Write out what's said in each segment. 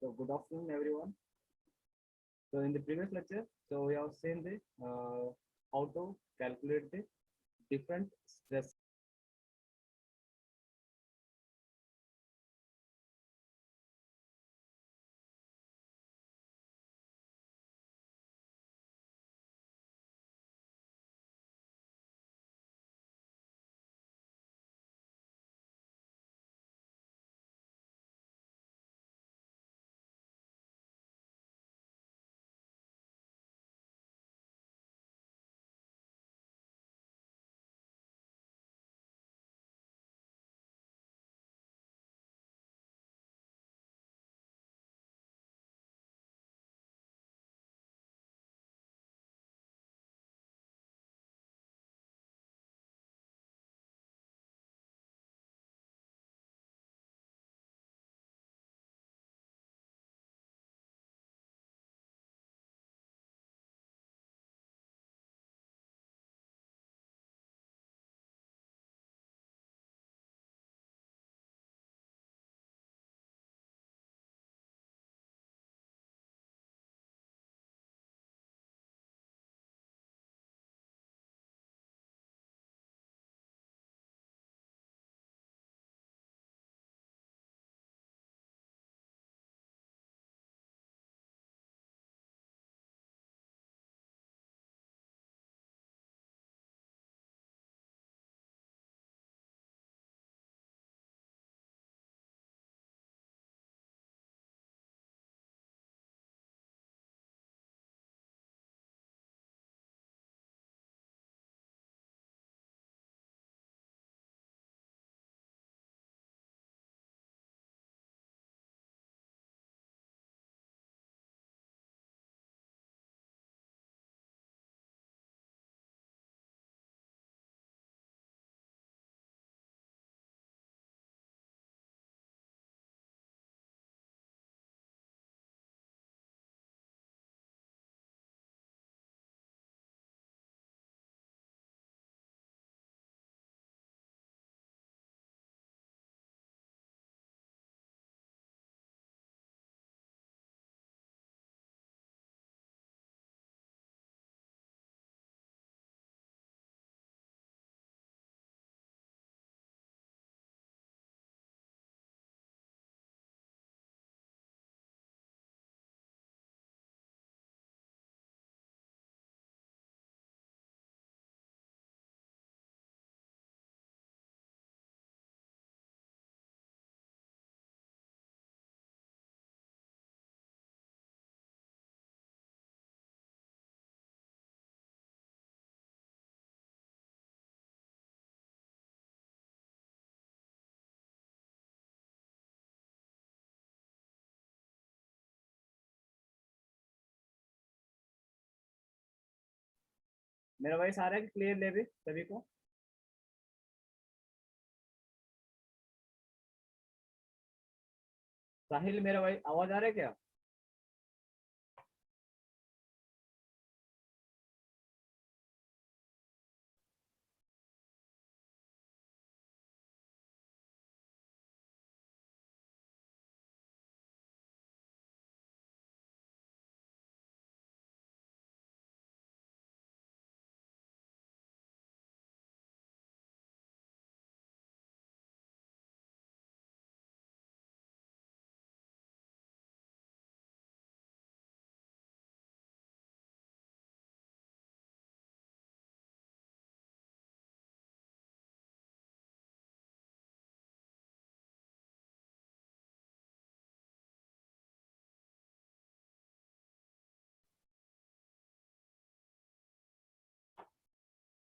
So good afternoon, everyone. So in the previous lecture, so we have seen the how to calculate the different stress. मेरा voice आ रहा है कि clear ले भी सभी को? साहिल मेरा वॉइस आवाज आ रहा है क्या?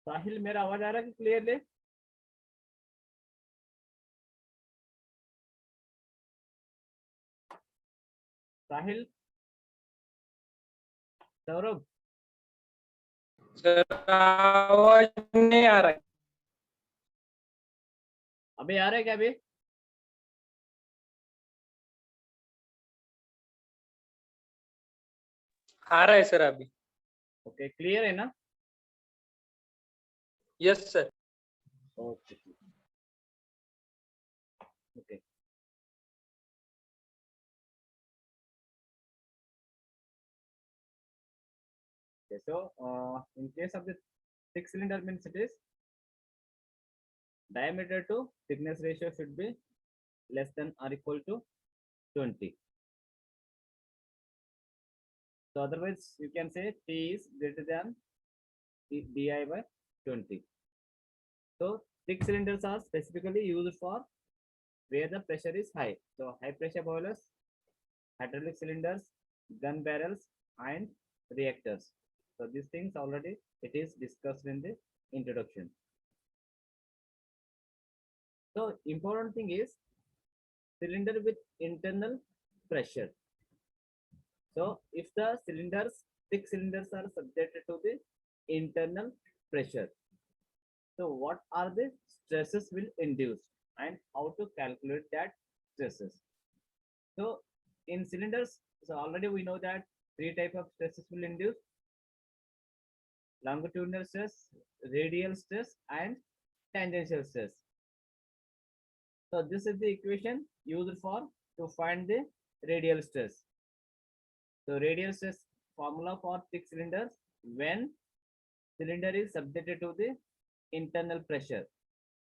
साहिल मेरा आवाज आ रहा है कि क्लियर ले? साहिल, सौरभ, सर आवाज नहीं आ रहा है। अभी आ रहा है क्या अभी? आ रहा है सर अभी। ओके, क्लियर है ना? Yes sir. Okay okay Okay, so in case of the thick cylinder means it is diameter to thickness ratio should be less than or equal to 20. So otherwise you can say T is greater than di by 20. So thick cylinders are specifically used for where the pressure is high. So high pressure boilers, hydraulic cylinders, gun barrels, and reactors. So these things already it is discussed in the introduction. So important thing is cylinder with internal pressure. So if the thick cylinders are subjected to the internal pressure, so what are the stresses will induce and how to calculate that stresses? So in cylinders, so already we know that three type of stresses will induce: longitudinal stress, radial stress, and tangential stress. So this is the equation used for to find the radial stress. So radial stress formula for thick cylinders when cylinder is subjected to the internal pressure.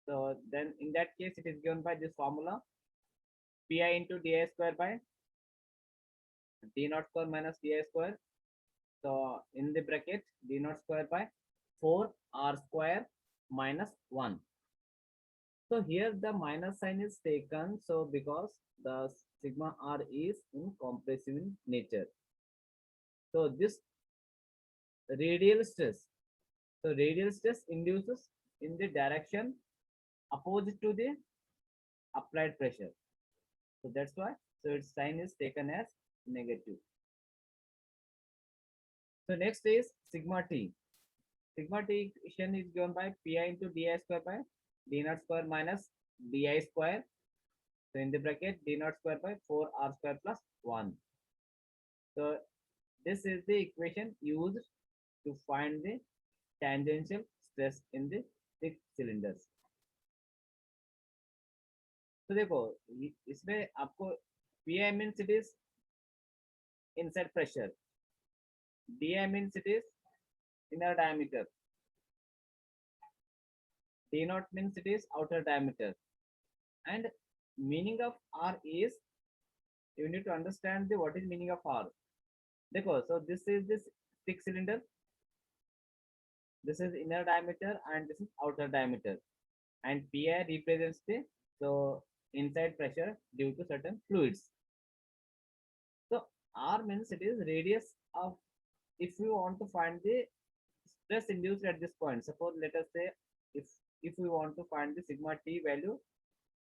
So then in that case it is given by this formula: pi into di square by d naught square minus di square. So in the bracket d naught square by 4 r square minus 1. So here the minus sign is taken, so because the sigma r is in compressive in nature. So this radial stress, so radial stress induces in the direction opposite to the applied pressure. So that's why, so its sign is taken as negative. So next is sigma t. Sigma t equation is given by pi into di square by d naught square minus di square. So in the bracket d naught square by 4 r square plus 1. So this is the equation used to find the tangential stress in the thick cylinders. तो देखो इसमें आपको PI means it is inside pressure, DI means it is inner diameter, D naught means it is outer diameter, and meaning of R is you need to understand the what is meaning of R. देखो, so this is this thick cylinder, this is inner diameter and this is outer diameter, and PI represents the so inside pressure due to certain fluids. So R means it is radius of, if you want to find the stress induced at this point, suppose let us say if we want to find the sigma t value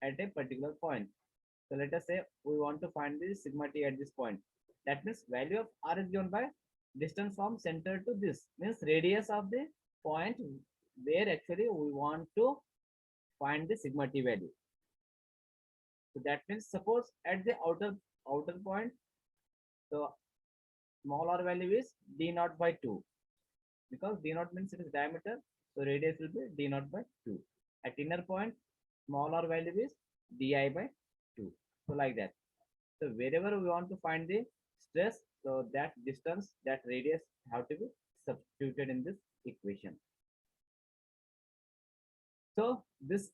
at a particular point, so let us say we want to find the sigma t at this point, that means value of R is given by distance from center to this, means radius of the point where actually we want to find the sigma t value. So that means suppose at the outer point, so small r value is d naught by 2, because d naught means it is diameter, so radius will be d naught by 2. At inner point, small r value is di by 2. So like that. So wherever we want to find the stress, so that distance, that radius have to be substituted in this equation. So this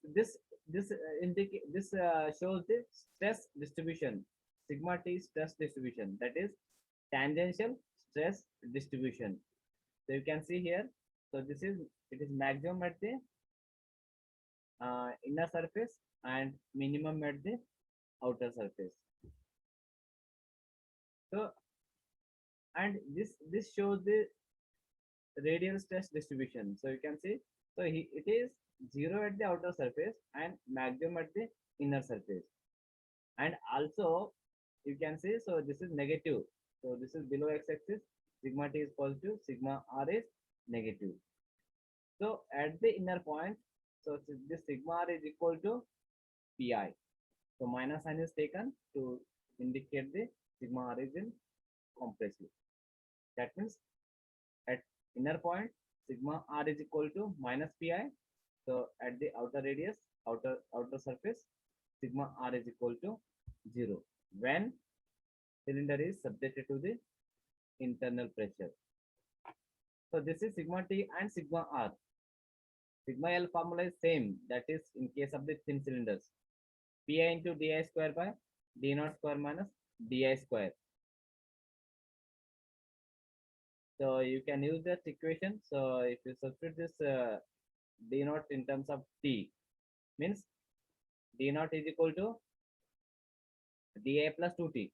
shows the stress distribution, sigma t stress distribution, that is tangential stress distribution. So you can see here, so this is, it is maximum at the inner surface and minimum at the outer surface. So and this shows the radial stress distribution. So you can see, so it is 0 at the outer surface and maximum at the inner surface. And also you can see, so this is negative, so this is below x-axis, sigma t is positive, sigma r is negative. So at the inner point, so this sigma r is equal to pi, so minus sign is taken to indicate the sigma r is in compressive. That means at inner point, sigma r is equal to minus pi, so at the outer radius, outer surface, sigma r is equal to 0 when cylinder is subjected to the internal pressure. So this is sigma T and sigma R. Sigma L formula is same. That is in case of the thin cylinders. Pi into di square by d naught square minus di square. So you can use that equation. So if you substitute this d naught in terms of T, means d naught is equal to di plus 2T.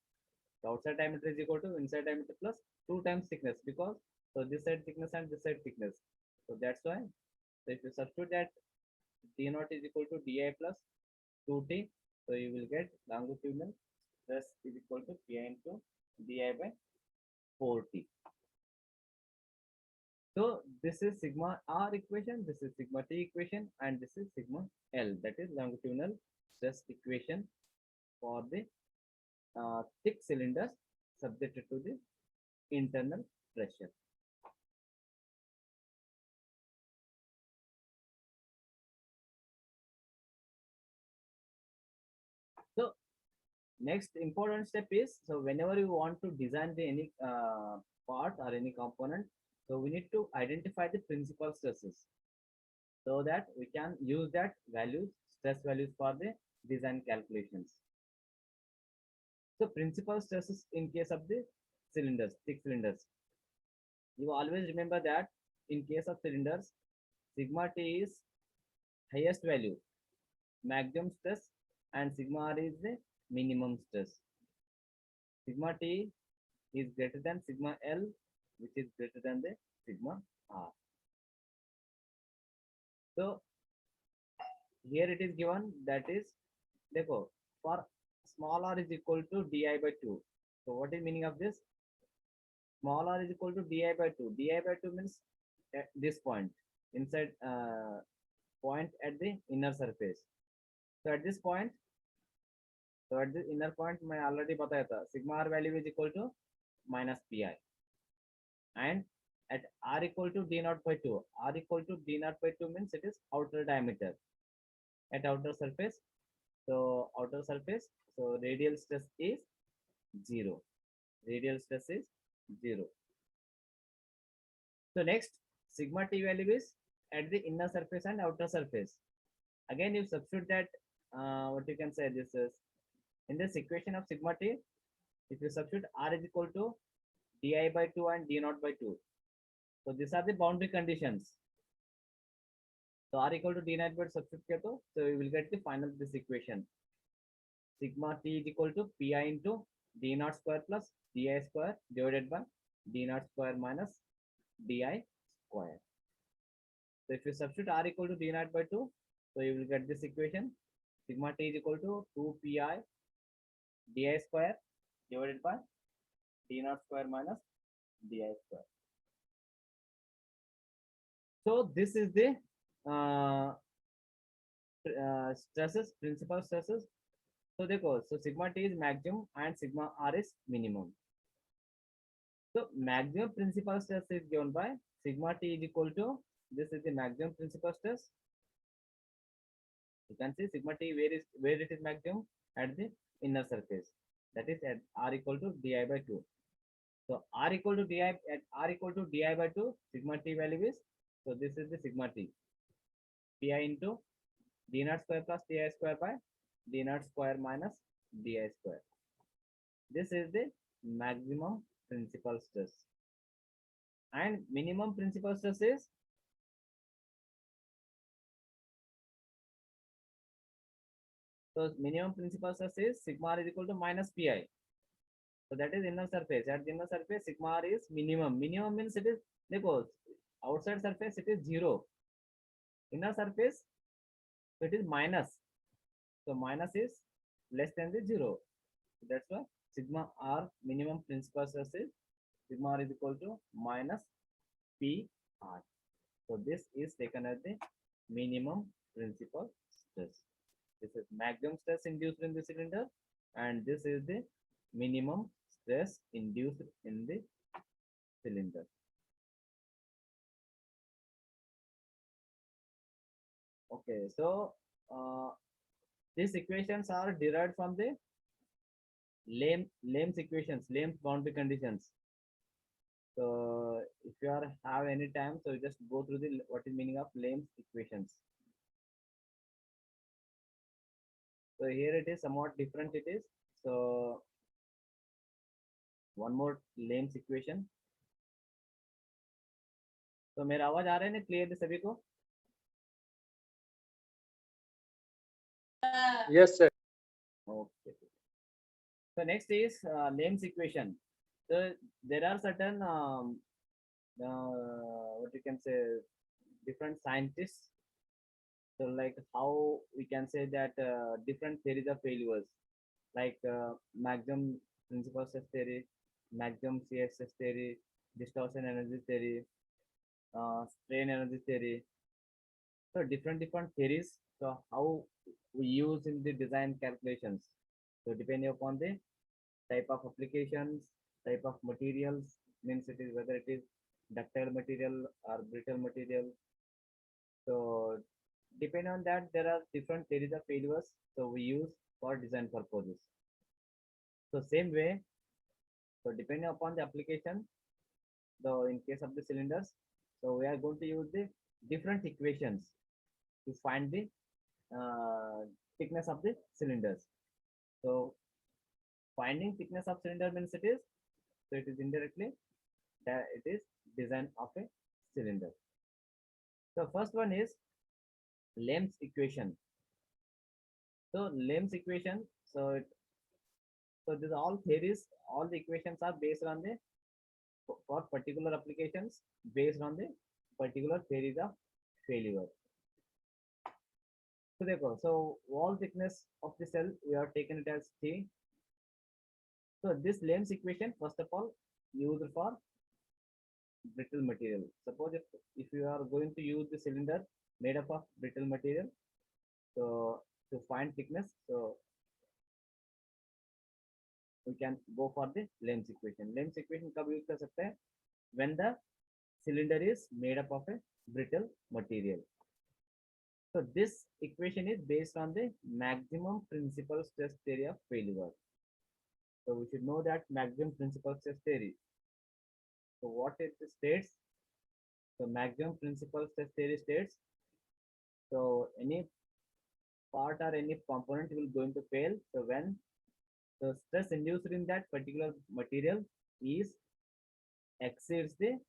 The outside diameter is equal to inside diameter plus 2 times thickness, because so this side thickness and this side thickness. So that's why. So if you substitute that d naught is equal to di plus 2T, so you will get longitudinal stress is equal to Pi into di by 4T. So this is sigma R equation, this is sigma T equation, and this is sigma L, that is longitudinal stress equation for the thick cylinders subjected to the internal pressure. So next important step is, so whenever you want to design the any part or any component, so we need to identify the principal stresses so that we can use that values, stress values for the design calculations. So principal stresses in case of the cylinders, thick cylinders. You always remember that in case of cylinders, sigma T is highest value, maximum stress, and sigma R is the minimum stress. Sigma T is greater than sigma L, which is greater than the sigma R. So here it is given, that is, देखो, for small r is equal to di by 2. So what is meaning of this? Small r is equal to di by 2. Di by 2 means at this point, inside point at the inner surface. So at this point, so at the inner point, मैं already बताया था, sigma r value is equal to minus pi, and at r equal to d naught by 2. R equal to d naught by 2 means it is outer diameter at outer surface. So outer surface, so radial stress is 0. Radial stress is 0. So next, sigma T value is at the inner surface and outer surface. Again, you substitute that, what you can say, this is in this equation of sigma T, if you substitute R is equal to di by 2 and d naught by 2. So these are the boundary conditions. So R equal to d naught by substitute kiya to, so you will get the final this equation. Sigma T is equal to Pi into d naught square plus di square divided by d naught square minus di square. So if you substitute R equal to d naught by 2, so you will get this equation. Sigma T is equal to 2 Pi di square divided by d naught square minus di square. So this is the stresses, principal stresses. So देखो, so sigma T is maximum and sigma R is minimum. So maximum principal stress is given by sigma T is equal to, this is the maximum principal stress. You can see sigma T where it is maximum, at the inner surface. That is at R equal to di by 2. So R equal to di at R equal to di by 2, sigma T value is, so this is the sigma T. Pi into d naught square plus di square by d naught square minus di square. This is the maximum principal stress. And minimum principal stress is, so minimum principal stress is sigma R is equal to minus Pi. So that is inner surface. At the inner surface, sigma R is minimum. Minimum means it is, देखो, outside surface it is 0. Inner surface, so it is minus. So minus is less than the 0. So that's why sigma R minimum principal stress is sigma R is equal to minus PR. So this is taken as the minimum principal stress. This is maximum stress induced in the cylinder, and this is the minimum stress induced in the cylinder. Okay, so these equations are derived from the Lam's equations, Lam's boundary conditions. So if if you are have any time, so you just go through the what is meaning of Lamb's equations. So here it is somewhat different. It is so one more Lamb's equation. तो मेरा आवाज आ रहा है ना clear सभी को? Yes, sir. Okay. So next is Lamb's equation. So there are certain what you can say different scientists. So like how we can say that different theories of failures, like maximum principal stress theory, maximum CSS theory, distortion energy theory, strain energy theory. So different theories. So how we use in the design calculations. So depending upon the type of applications, type of materials, means it is whether it is ductile material or brittle material. So depending on that, there are different theories of failures. So we use for design purposes. So same way, so depending upon the application, though in case of the cylinders, so we are going to use the different equations to find the thickness of the cylinders. So finding thickness of cylinder means it is, so it is indirectly that it is design of a cylinder. So first one is Lamb's equation. So Lamb's equation, so these all theories, all the equations are based on the for particular applications based on the particular theories of failure. So therefore, so wall thickness of the cell we have taken it as T. So this Lamb's equation first of all used for brittle material. Suppose if you are going to use the cylinder made up of brittle material, so to find thickness, so we can go for the Lamb's equation. Lamb's equation कब use कर सकते हैं? When the cylinder is made up of a brittle material. So this equation is based on the maximum principal stress theory of failure. So we should know that maximum principal stress theory. So what it states? So maximum principal stress theory states, so any part or any component will going to fail. So when the stress induced in that particular material is exceeds the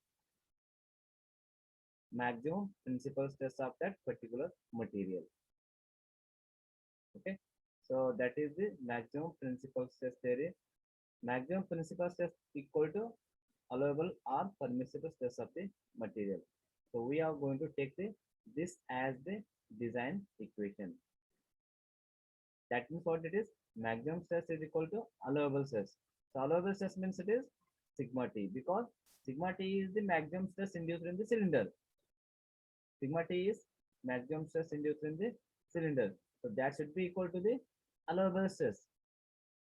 maximum principal stress of that particular material. Okay, so that is the maximum principal stress theory. Maximum principal stress equal to allowable or permissible stress of the material. So we are going to take this as the design equation. That means what it is? Maximum stress is equal to allowable stress. So allowable stress means it is sigma T, because sigma T is the maximum stress induced in the cylinder. Sigma T is maximum stress induced in the cylinder. So that should be equal to the allowable stress.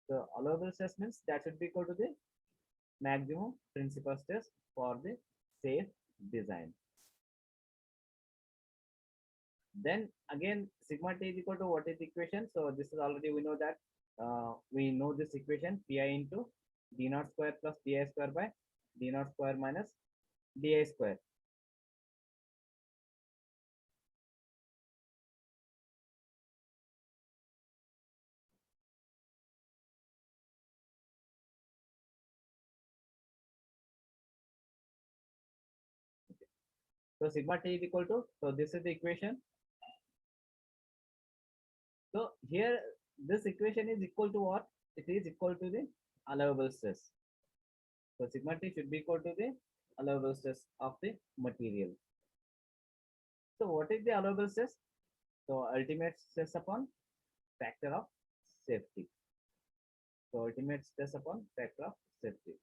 So allowable stress means that should be equal to the maximum principal stress for the safe design. Then again, sigma T is equal to what is the equation? So this is already we know that we know this equation Pi into d naught square plus Di square by d naught square minus Di square. So sigma T is equal to, so this is the equation. So here this equation is equal to what? It is equal to the allowable stress. So sigma T should be equal to the allowable stress of the material. So what is the allowable stress? So ultimate stress upon factor of safety. So ultimate stress upon factor of safety.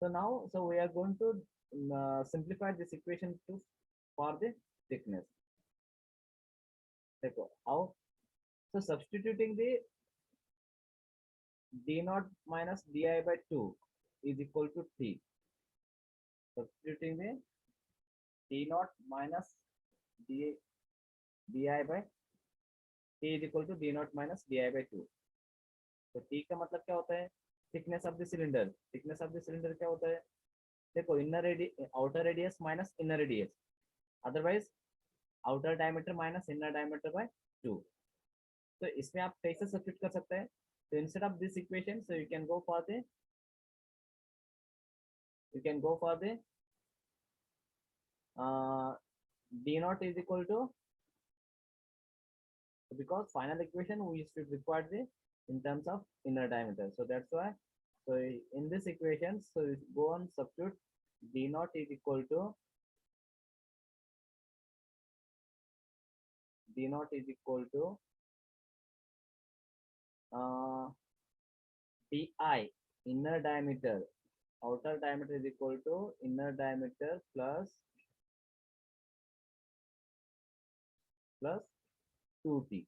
So now, so we are going to simplify this equation to for the thickness. Like how? So substituting the d naught minus di by 2 is equal to T. Substituting the d naught minus di by T is equal to d naught minus di by 2. तो T का मतलब क्या होता है? Thickness of the cylinder. Thickness of the cylinder क्या होता है? देखो outer radius minus inner radius, otherwise outer diameter minus inner diameter by 2. तो इसमें आप कैसे सब्स्टिट्यूट कर सकते हैं? तो instead of this equation, so you can go for the uh, d naught is equal to, because final equation we should require the in terms of inner diameter, so that's why, so in this equation, so you go on substitute d naught is equal to uh, di inner diameter, outer diameter is equal to inner diameter plus 2t.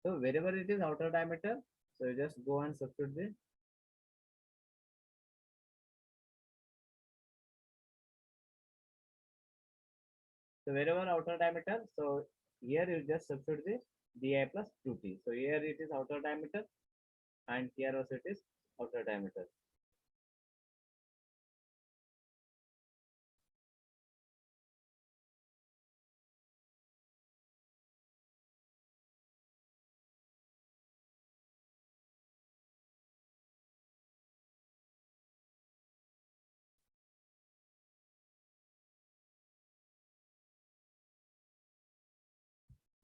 So wherever it is outer diameter, so you just go and substitute the, so wherever outer diameter, so here you just substitute the di plus 2t. So here it is outer diameter and here also it is outer diameter.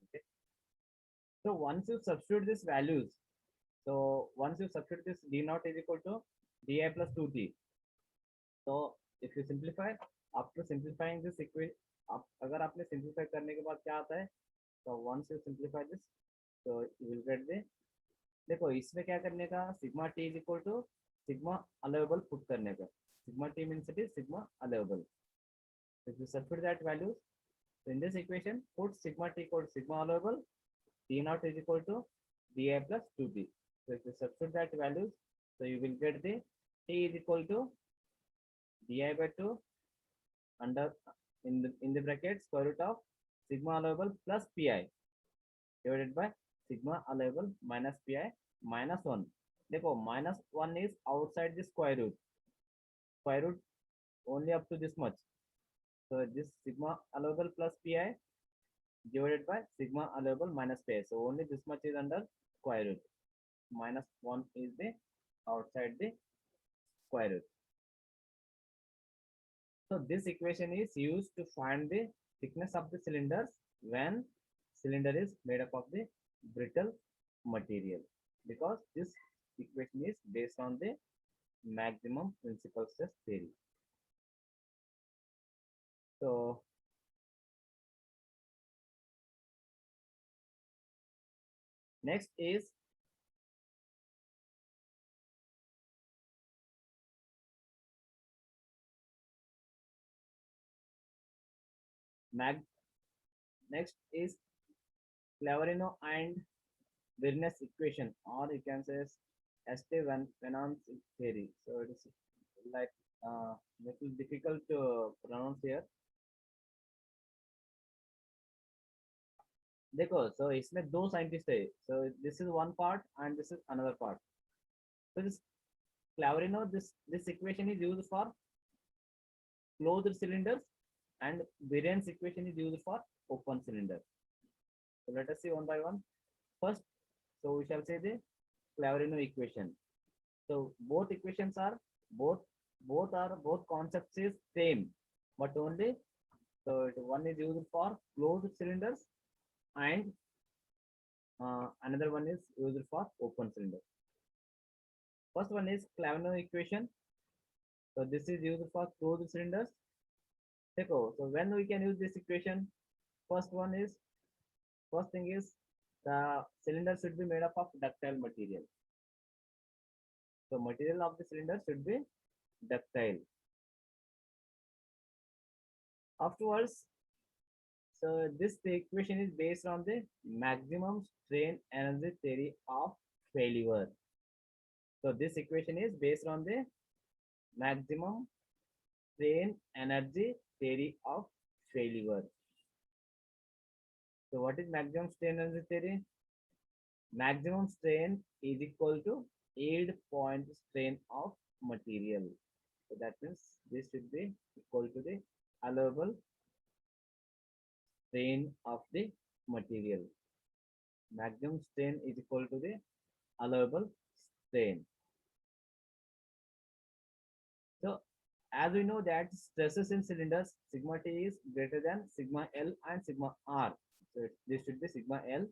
Okay. So once you substitute these values, so once you substitute this d naught is equal to di plus 2t. So if you simplify, after simplifying this equation, अगर आपने simplify करने के बाद क्या आता है, so once you simplify this, so you will get the, देखो इसमें क्या करने का, sigma T is equal to sigma allowable put करने का, sigma T means it is sigma allowable. If you substitute that values, so in this equation put sigma t equal to sigma allowable, t naught is equal to di plus 2b. So if you substitute that values, so you will get the t is equal to di by 2 under in the bracket square root of sigma allowable plus pi divided by sigma allowable minus pi minus 1. देखो minus 1 is outside the square root only up to this much. So this sigma allowable plus pi divided by sigma allowable minus pi. So only this much is under square root. Minus 1 is the outside the square root. So this equation is used to find the thickness of the cylinders when cylinder is made up of the brittle material, because this equation is based on the maximum principal stress theory. So next is Clavarino and Birnie's equation, or you can say Venon's theory. So it is like little difficult to pronounce here. देखो, so इसमें दो scientist है, so this is one part and this is another part. So this Clavarino, this equation is used for closed cylinders and Birnie's equation is used for open cylinder. So let us see one by one. First, so we shall say the Clavarino equation. So both equations are both concepts is same, but only so one is used for closed cylinders and another one is used for open cylinder. First one is Clavino equation. So this is used for closed cylinders. So when we can use this equation, first thing is the cylinder should be made up of ductile material. So material of the cylinder should be ductile. Afterwards, so this equation is based on the maximum strain energy theory of failure. So this equation is based on the maximum strain energy theory of failure. So what is maximum strain energy theory? maximum strain is equal to yield point strain of material. So that means this should be equal to the allowable strain of the material. Maximum strain is equal to the allowable strain. So as we know that stresses in cylinders, sigma T is greater than sigma L and sigma R. So this should be sigma L.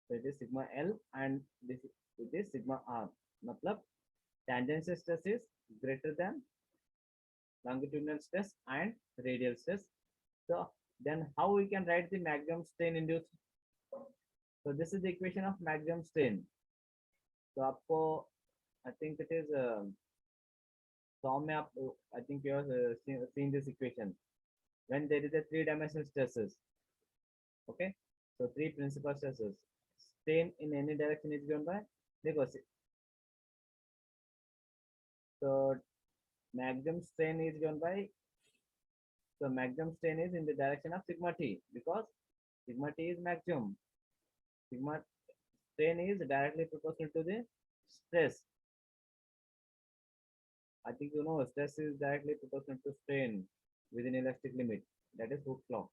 So it is sigma L and this it is sigma R. Matlab tangential stress is greater than longitudinal stress and radial stress. So then how we can write the maximum strain induced? So this is the equation of maximum strain. So आपको I think it is form में आप I think you have seen this equation when there is a three-dimensional stresses. Okay, so three principal stresses. Strain in any direction is given by देखो so maximum strain is given by so maximum strain is in the direction of sigma t because sigma t is maximum. Sigma strain is directly proportional to the stress. I think you know stress is directly proportional to strain within elastic limit. That is Hooke's law.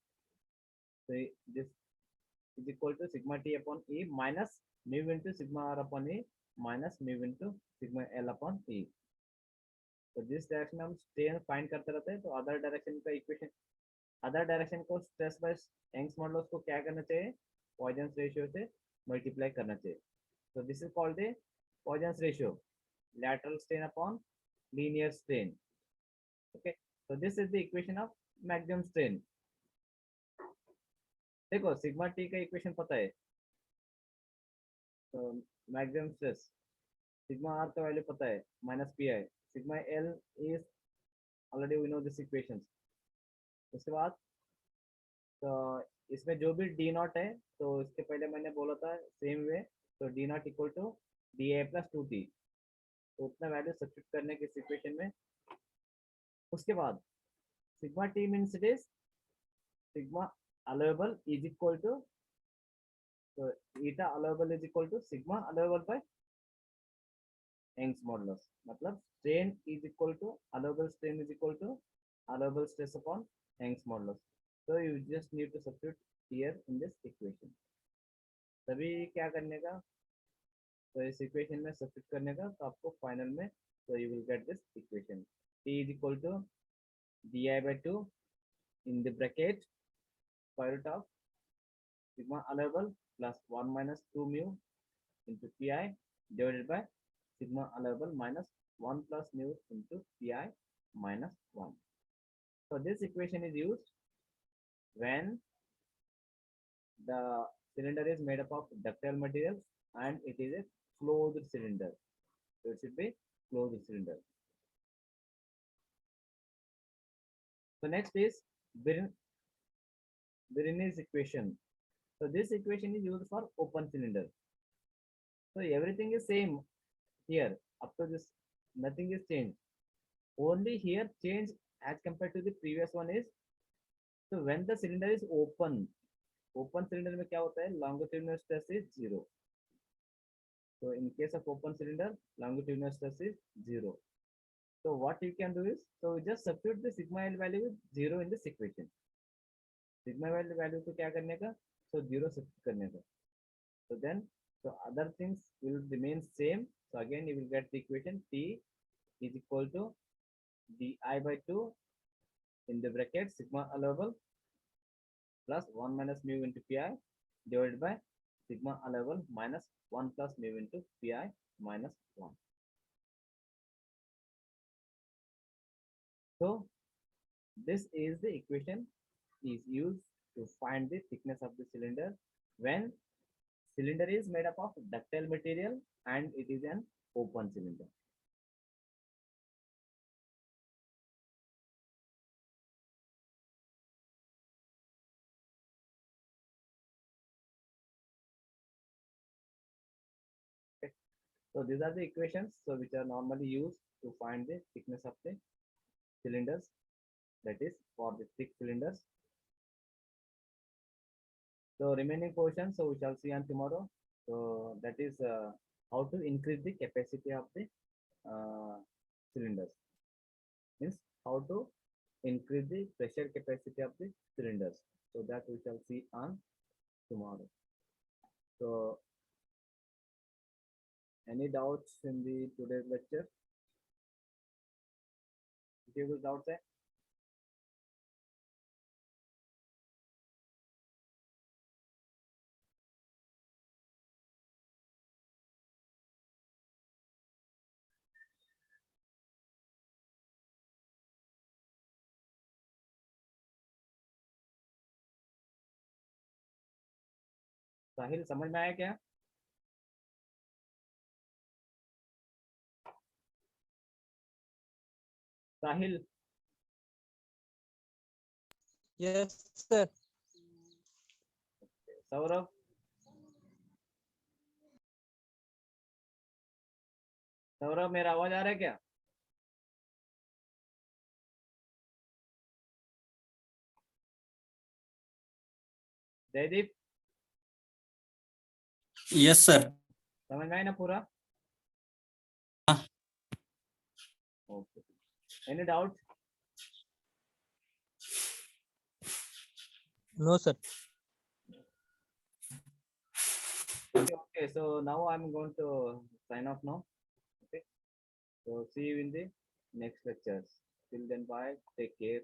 So this is equal to sigma t upon E minus mu into sigma r upon E minus mu into sigma L upon E. तो जिस direction में हम strain find करते रहते हैं तो other direction का equation other direction को स्ट्रेस बाय यंग्स मॉडुलस को क्या करना चाहिए पॉइजन्स रेशियो से मल्टीप्लाई करना चाहिए so this is called the Poisson's ratio lateral strain upon linear strain. Okay, so this is the equation of maximum strain. देखो sigma T का इक्वेशन पता है तो मैक्सिमम स्ट्रेस सिग्मा आर का value पता है minus P I sigma L is already we know this equations. उसके बाद तो इसमें जो भी डी नॉट है तो इसके पहले मैंने बोला था सेम वे तो D naught equal to D A plus two T तो उतना वैल्यू सब्स्टिट्यूट करने के इस इक्वेशन में. उसके बाद sigma T means it is sigma allowable is equal to so eta allowable is equal to sigma allowable by Young's modulus. मतलब strain is equal to allowable strain is equal to allowable stress upon Young's modulus. So you just need to substitute here in this equation. तभी क्या करने का तो इस equation में substitute करने का तो आपको फाइनल में तो you will get this equation T is equal to di by 2 in the bracket square root of sigma allowable plus 1 minus 2 mu into pi divided by sigma allowable minus 1 plus mu into pi minus 1. So this equation is used when the cylinder is made up of ductile materials and it is a closed cylinder. So it should be closed cylinder. So next is Birnie's equation. So this equation is used for open cylinder. So everything is same here up to this, nothing is changed. Only here change as compared to the previous one is so when the cylinder is open cylinder में क्या होता है longitudinal stress is 0. So in case of open cylinder longitudinal stress is 0. So what you can do is so just substitute the sigma L value with 0 in this equation. Sigma L value को क्या करने का so 0 substitute करने का. So then so other things will remain same. So again you will get the equation T is equal to di by 2 in the bracket sigma allowable plus 1 minus mu into pi divided by sigma allowable minus 1 plus mu into pi minus 1. So this is the equation is used to find the thickness of the cylinder when cylinder is made up of ductile material and it is an open cylinder. Okay. So these are the equations so which are normally used to find the thickness of the cylinders, that is for the thick cylinders. So remaining portion so we shall see on tomorrow. So that is how to increase the capacity of the cylinders. Means how to increase the pressure capacity of the cylinders. So that we shall see on tomorrow. So any doubts in the today's lecture? Do you have doubts? साहिल समझ में आया क्या? साहिल Yes, sir. Saurabh Saurabh मेरा आवाज आ रहा है क्या? Jaydeep yes sir. समझ में आया ना पूरा? Okay. Any doubt? No, sir. Okay, so now I'm going to sign off now. Okay, so see you in the next lectures. Till then, bye. Take care.